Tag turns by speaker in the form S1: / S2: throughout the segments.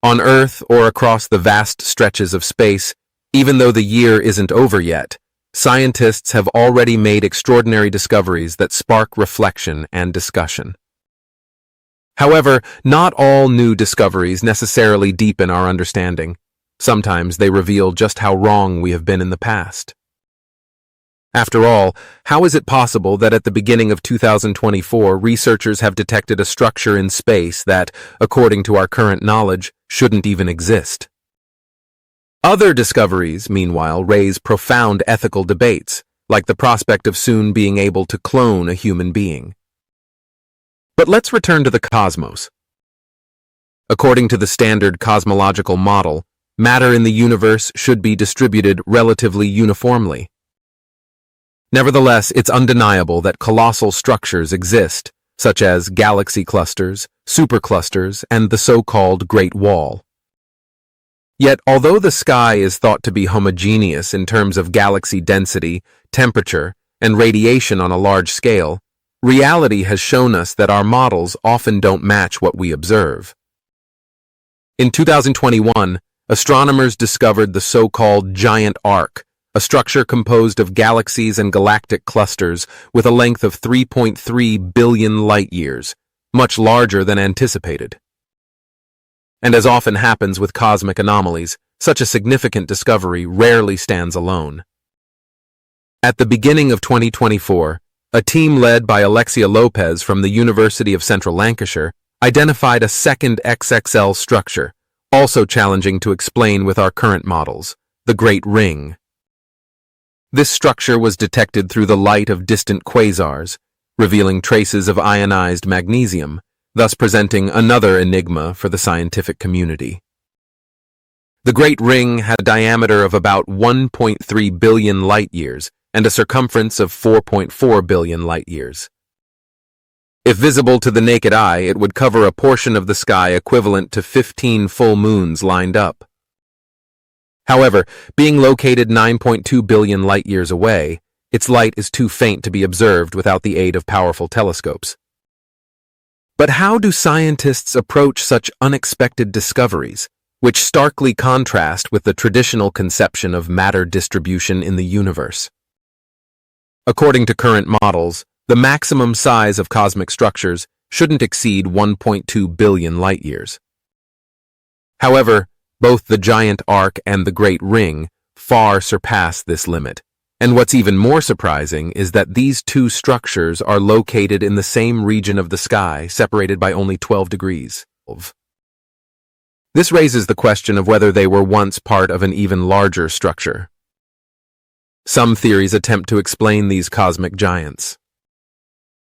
S1: On Earth or across the vast stretches of space, even though the year isn't over yet, scientists have already made extraordinary discoveries that spark reflection and discussion. However, not all new discoveries necessarily deepen our understanding. Sometimes they reveal just how wrong we have been in the past. After all, how is it possible that at the beginning of 2024, researchers have detected a structure in space that, according to our current knowledge, shouldn't even exist? Other discoveries, meanwhile, raise profound ethical debates, like the prospect of soon being able to clone a human being. But let's return to the cosmos. According to the standard cosmological model, matter in the universe should be distributed relatively uniformly. Nevertheless, it's undeniable that colossal structures exist, such as galaxy clusters, superclusters, and the so-called Great Wall. Yet, although the sky is thought to be homogeneous in terms of galaxy density, temperature, and radiation on a large scale, reality has shown us that our models often don't match what we observe. In 2021, astronomers discovered the so-called giant arc, a structure composed of galaxies and galactic clusters with a length of 3.3 billion light-years, much larger than anticipated. And as often happens with cosmic anomalies, such a significant discovery rarely stands alone. At the beginning of 2024, a team led by Alexia Lopez from the University of Central Lancashire identified a second XXL structure, also challenging to explain with our current models, the Great Ring. This structure was detected through the light of distant quasars, revealing traces of ionized magnesium, thus presenting another enigma for the scientific community. The Great Ring had a diameter of about 1.3 billion light-years and a circumference of 4.4 billion light-years. If visible to the naked eye, it would cover a portion of the sky equivalent to 15 full moons lined up. However, being located 9.2 billion light-years away, its light is too faint to be observed without the aid of powerful telescopes. But how do scientists approach such unexpected discoveries, which starkly contrast with the traditional conception of matter distribution in the universe? According to current models, the maximum size of cosmic structures shouldn't exceed 1.2 billion light-years. However, both the giant arc and the Great Ring far surpass this limit. And what's even more surprising is that these two structures are located in the same region of the sky, separated by only 12 degrees. This raises the question of whether they were once part of an even larger structure. Some theories attempt to explain these cosmic giants.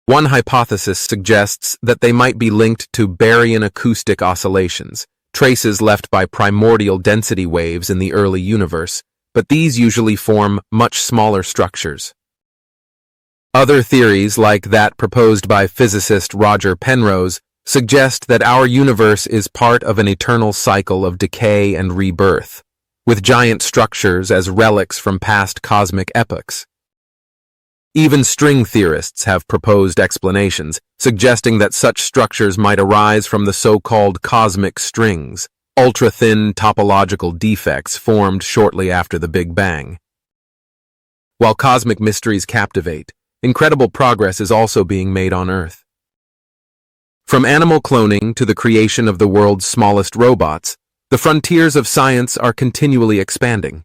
S1: One hypothesis suggests that they might be linked to baryon acoustic oscillations, traces left by primordial density waves in the early universe, but these usually form much smaller structures. Other theories, like that proposed by physicist Roger Penrose, suggest that our universe is part of an eternal cycle of decay and rebirth, with giant structures as relics from past cosmic epochs. Even string theorists have proposed explanations, suggesting that such structures might arise from the so-called cosmic strings, ultra-thin topological defects formed shortly after the Big Bang. While cosmic mysteries captivate, incredible progress is also being made on Earth. From animal cloning to the creation of the world's smallest robots, the frontiers of science are continually expanding.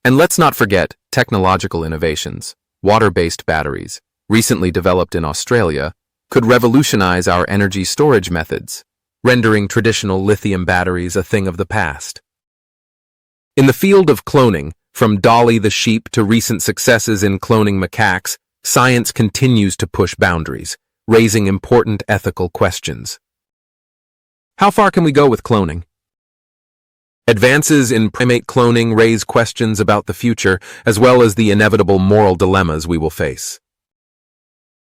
S1: And let's not forget technological innovations. Water-based batteries, recently developed in Australia, could revolutionize our energy storage methods, rendering traditional lithium batteries a thing of the past. In the field of cloning, from Dolly the sheep to recent successes in cloning macaques, science continues to push boundaries, raising important ethical questions. How far can we go with cloning? Advances in primate cloning raise questions about the future, as well as the inevitable moral dilemmas we will face.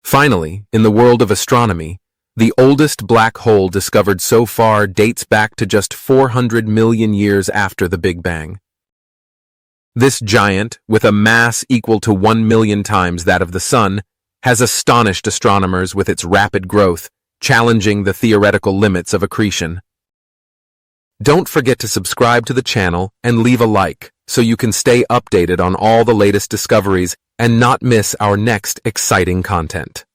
S1: Finally, in the world of astronomy, the oldest black hole discovered so far dates back to just 400 million years after the Big Bang. This giant, with a mass equal to 1 million times that of the Sun, has astonished astronomers with its rapid growth, challenging the theoretical limits of accretion. Don't forget to subscribe to the channel and leave a like so you can stay updated on all the latest discoveries and not miss our next exciting content.